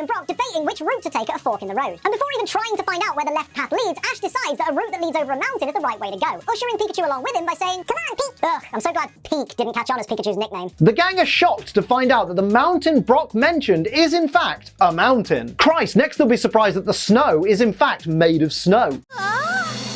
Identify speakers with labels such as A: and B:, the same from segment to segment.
A: and Brock debating which route to take at a fork in the road. And before even trying to find out where the left path leads, Ash decides that a route that leads over a mountain is the right way to go, ushering Pikachu along with him by saying, "Come on, Peek!" Ugh, I'm so glad Peek didn't catch on as Pikachu's nickname.
B: The gang are shocked to find out that the mountain Brock mentioned is in fact a mountain. Christ, next they'll be surprised that the snow is in fact made of snow.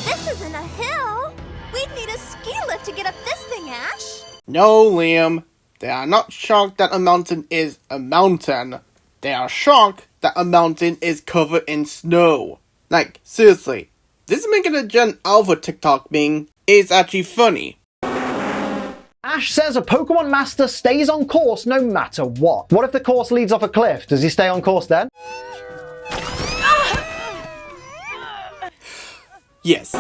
C: This isn't a hill. We'd need a ski lift to get up this thing, Ash.
D: No, Liam. They are not shocked that a mountain is a mountain. They are shocked that a mountain is covered in snow. Like, seriously, this making a Gen Alpha TikTok meme is actually funny.
B: Ash says a Pokemon Master stays on course no matter what. What if the course leads off a cliff? Does he stay on course then?
D: Yes.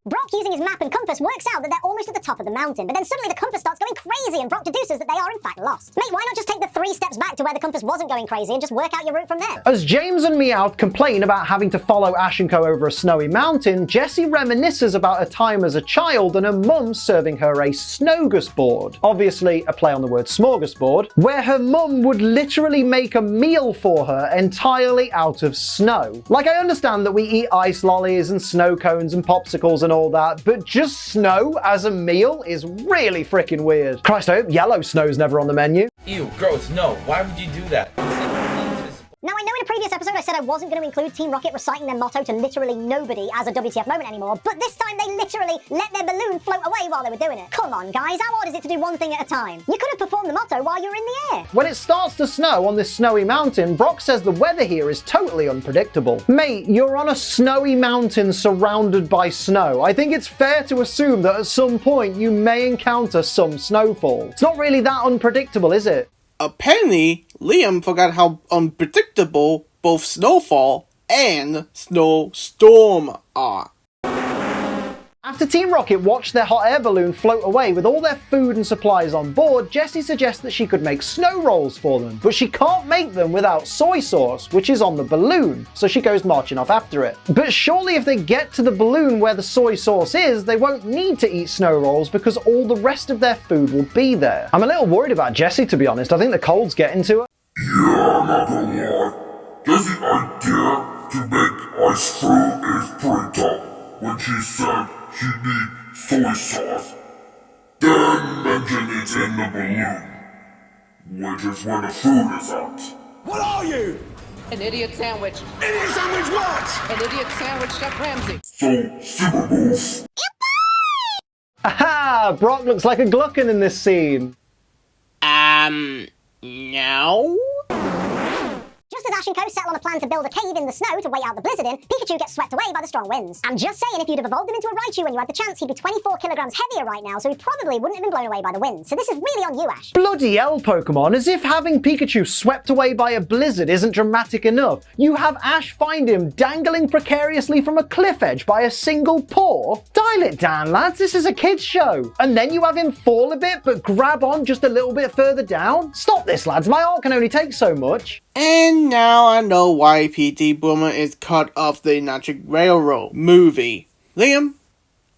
A: Brock, using his map and compass, works out that they're almost at the top of the mountain, but then suddenly the compass starts going crazy and Brock deduces that they are in fact lost. Mate, why not just take the 3 steps back to where the compass wasn't going crazy and just work out your route from there?
B: As James and Meowth complain about having to follow Ash and Co over a snowy mountain, Jessie reminisces about a time as a child and her mum serving her a snogusboard. Obviously a play on the word smorgasbord, where her mum would literally make a meal for her entirely out of snow. Like, I understand that we eat ice lollies and snow cones and popsicles and all that, but just snow as a meal is really freaking weird. Christ, I hope yellow snow's never on the menu.
E: Ew, gross, no. Why would you do that?
A: Now, I know in a previous episode I said I wasn't going to include Team Rocket reciting their motto to literally nobody as a WTF moment anymore, but this time they literally let their balloon float away while they were doing it. Come on, guys, how hard is it to do one thing at a time? You could have performed the motto while you were in the air.
B: When it starts to snow on this snowy mountain, Brock says the weather here is totally unpredictable. Mate, you're on a snowy mountain surrounded by snow. I think it's fair to assume that at some point you may encounter some snowfall. It's not really that unpredictable, is it?
D: Apparently, Liam forgot how unpredictable both snowfall and snowstorm are.
B: After Team Rocket watched their hot air balloon float away with all their food and supplies on board, Jessie suggests that she could make snow rolls for them, but she can't make them without soy sauce, which is on the balloon, so she goes marching off after it. But surely if they get to the balloon where the soy sauce is, they won't need to eat snow rolls because all the rest of their food will be there. I'm a little worried about Jessie, to be honest. I think the cold's getting to her.
F: Yeah, not gonna lie. Jessie's idea to make ice fruit is pretty tough. When she said she needs soy sauce, then mention it's in the balloon, which is where the food is at.
G: What are you?
H: An idiot sandwich.
G: Idiot sandwich what?
H: An idiot sandwich, Chef Ramsay.
F: So, super move.
B: Aha! Brock looks like a gluckin in this scene.
D: No?
A: Just as Ash and Co settle on a plan to build a cave in the snow to wait out the blizzard in, Pikachu gets swept away by the strong winds. I'm just saying, if you'd have evolved him into a Raichu when you had the chance, he'd be 24 kilograms heavier right now, so he probably wouldn't have been blown away by the winds. So this is really on you, Ash.
B: Bloody hell, Pokemon, as if having Pikachu swept away by a blizzard isn't dramatic enough. You have Ash find him dangling precariously from a cliff edge by a single paw? Dial it down, lads, this is a kid's show. And then you have him fall a bit but grab on just a little bit further down? Stop this, lads, my art can only take so much.
D: And now I know why P.T. Boomer is cut off the Electric Railroad movie. Liam,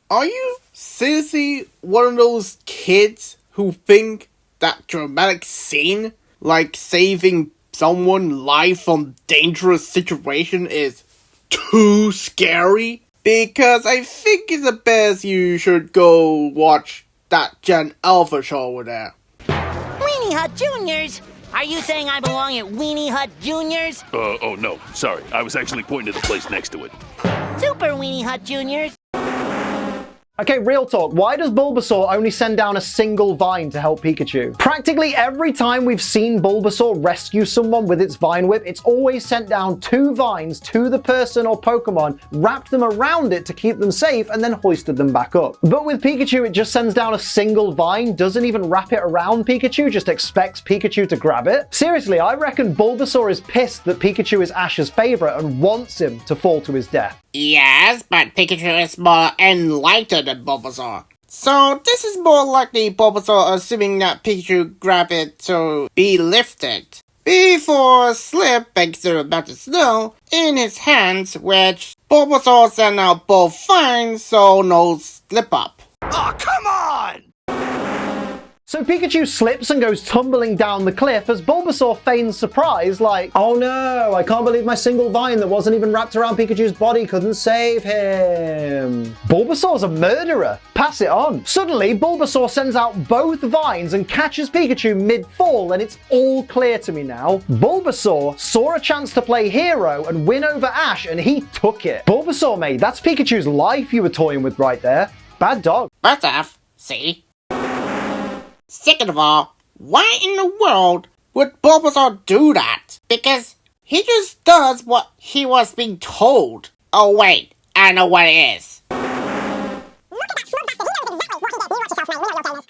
D: are you seriously one of those kids who think that dramatic scene, like saving someone's life from dangerous situation, is too scary? Because I think it's the best you should go watch that Gen Alpha show over there.
I: Weenie Hut Juniors? Are you saying I belong at Weenie Hut Juniors?
J: Oh no, sorry. I was actually pointing to the place next to it.
I: Super Weenie Hut Juniors.
B: Okay, real talk, why does Bulbasaur only send down a single vine to help Pikachu? Practically every time we've seen Bulbasaur rescue someone with its Vine Whip, it's always sent down 2 vines to the person or Pokemon, wrapped them around it to keep them safe, and then hoisted them back up. But with Pikachu, it just sends down a single vine, doesn't even wrap it around Pikachu, just expects Pikachu to grab it. Seriously, I reckon Bulbasaur is pissed that Pikachu is Ash's favorite and wants him to fall to his death.
D: Yes, but Pikachu is smaller and lighter than Bulbasaur. So this is more likely Bulbasaur assuming that Pikachu grabbed it to be lifted before slipping through a belt of snow in his hands, which Bulbasaur sent out both fine, so no slip up.
G: Oh, come on!
B: So Pikachu slips and goes tumbling down the cliff as Bulbasaur feigns surprise like, oh no, I can't believe my single vine that wasn't even wrapped around Pikachu's body couldn't save him. Bulbasaur's a murderer. Pass it on. Suddenly, Bulbasaur sends out both vines and catches Pikachu mid-fall, and it's all clear to me now. Bulbasaur saw a chance to play hero and win over Ash, and he took it. Bulbasaur, mate, that's Pikachu's life you were toying with right there. Bad dog.
D: First off, see? Second of all, why in the world would Bulbasaur do that? Because he just does what he was being told. Oh wait, I know what it is.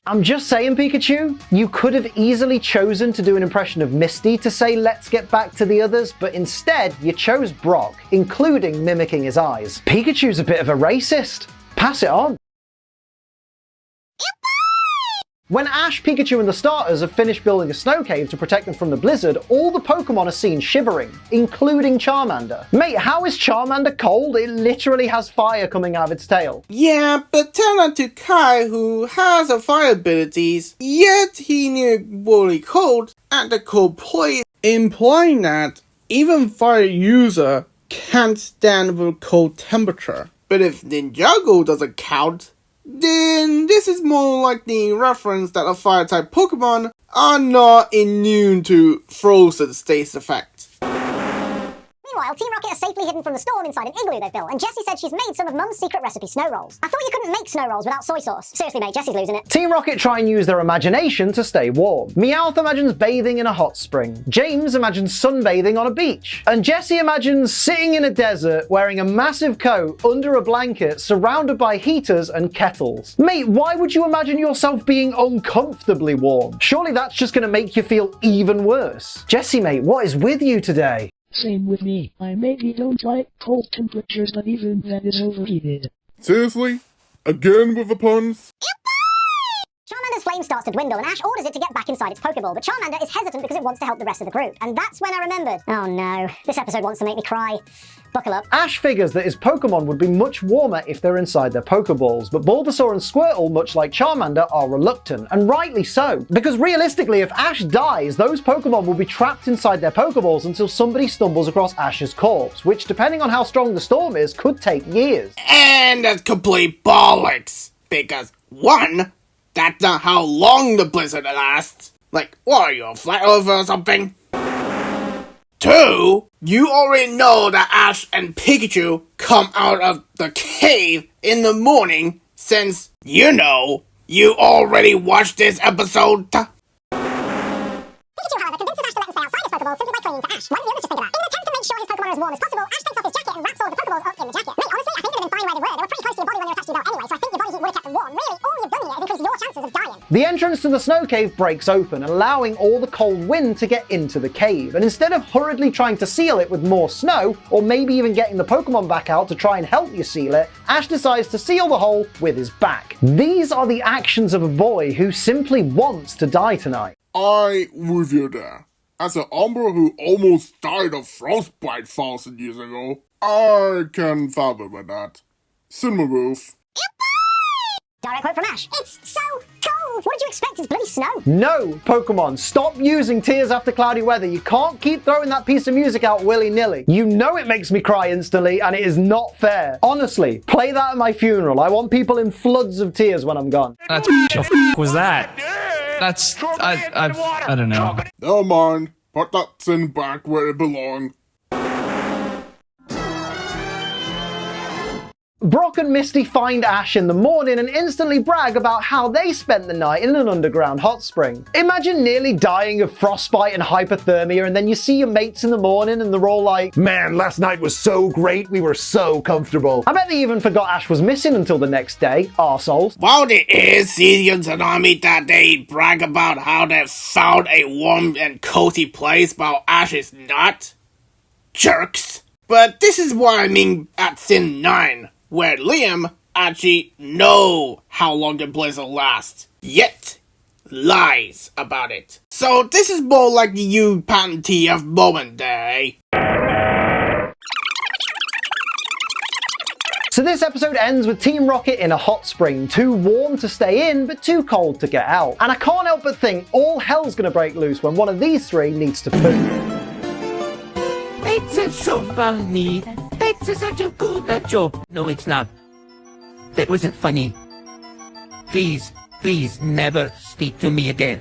B: I'm just saying, Pikachu, you could have easily chosen to do an impression of Misty to say let's get back to the others, but instead you chose Brock, including mimicking his eyes. Pikachu's a bit of a racist. Pass it on. When Ash, Pikachu, and the starters have finished building a snow cave to protect them from the blizzard, all the Pokemon are seen shivering, including Charmander. Mate, how is Charmander cold? It literally has fire coming out of its tail.
D: Yeah, but tell that to Kai, who has a fire abilities, yet he nearly cold at the cold place, implying that even fire user can't stand the cold temperature. But if Ninjago doesn't count, then this is more like the reference that a fire-type Pokemon are not immune to frozen states effect.
A: Meanwhile, Team Rocket are safely hidden from the storm inside an igloo they've built, and Jessie said she's made some of Mum's secret recipe snow rolls. I thought you couldn't make snow rolls without soy sauce. Seriously, mate, Jessie's losing it.
B: Team Rocket try and use their imagination to stay warm. Meowth imagines bathing in a hot spring. James imagines sunbathing on a beach. And Jessie imagines sitting in a desert wearing a massive coat under a blanket surrounded by heaters and kettles. Mate, why would you imagine yourself being uncomfortably warm? Surely that's just going to make you feel even worse. Jessie, mate, what is with you today?
K: Same with me. I maybe don't like cold temperatures, but even that is overheated.
F: Seriously? Again with the puns?
A: Charmander's flame starts to dwindle, and Ash orders it to get back inside its Pokeball, but Charmander is hesitant because it wants to help the rest of the group. And that's when I remembered. Oh no, this episode wants to make me cry. Buckle up.
B: Ash figures that his Pokemon would be much warmer if they're inside their Pokeballs, but Bulbasaur and Squirtle, much like Charmander, are reluctant, and rightly so. Because realistically, if Ash dies, those Pokemon will be trapped inside their Pokeballs until somebody stumbles across Ash's corpse, which, depending on how strong the storm is, could take years.
D: And that's complete bollocks, because 1, that's not how long the blizzard lasts. Like, what are you, a flat earther or something? 2, you already know that Ash and Pikachu come out of the cave in the morning since, you know, you already watched this episode.
A: Pikachu, however, convinces Ash to let him stay outside his Pokeball simply by clinging to Ash. What do the others just think of that? In an attempt to make sure his Pokemon are as warm as possible, Ash takes off his jacket and wraps all of the Pokeballs up in the jacket. Mate, honestly, I think it would have been fine where they were. They were pretty close to your body when they were attached to your belt anyway, so I think your body heat would have kept them warm. Really, all you've done here is increase your chances of dying.
B: The entrance to the snow cave breaks open, allowing all the cold wind to get into the cave. And instead of hurriedly trying to seal it with more snow, or maybe even getting the Pokemon back out to try and help you seal it, Ash decides to seal the hole with his back. These are the actions of a boy who simply wants to die tonight.
F: I with you there. As an Umbra who almost died of frostbite 1,000 years ago, I can fathom with that. Cinema move.
A: Direct quote from Ash. It's so cold! What did you expect? It's bloody snow.
B: No, Pokemon, stop using Tears After Cloudy Weather. You can't keep throwing that piece of music out willy-nilly. You know it makes me cry instantly, and it is not fair. Honestly, play that at my funeral. I want people in floods of tears when I'm gone.
L: That's the f was that? That's I don't know.
F: Never mind. Put that sin back where it belongs.
B: Brock and Misty find Ash in the morning and instantly brag about how they spent the night in an underground hot spring. Imagine nearly dying of frostbite and hypothermia, and then you see your mates in the morning and they're all like, "Man, last night was so great, we were so comfortable." I bet they even forgot Ash was missing until the next day, arseholes.
D: While it is Season Tsunami that they brag about how they found a warm and cozy place while Ash is not. Jerks. But this is what I mean at Sin 9. Where Liam actually know how long the blizzard lasts, yet lies about it. So this is more like the w.t.f moment there, eh?
B: So this episode ends with Team Rocket in a hot spring, too warm to stay in, but too cold to get out. And I can't help but think all hell's gonna break loose when one of these three needs to poo.
M: It's so funny. It's such a good joke. No, it's not. That wasn't funny. Please, please never speak to me again.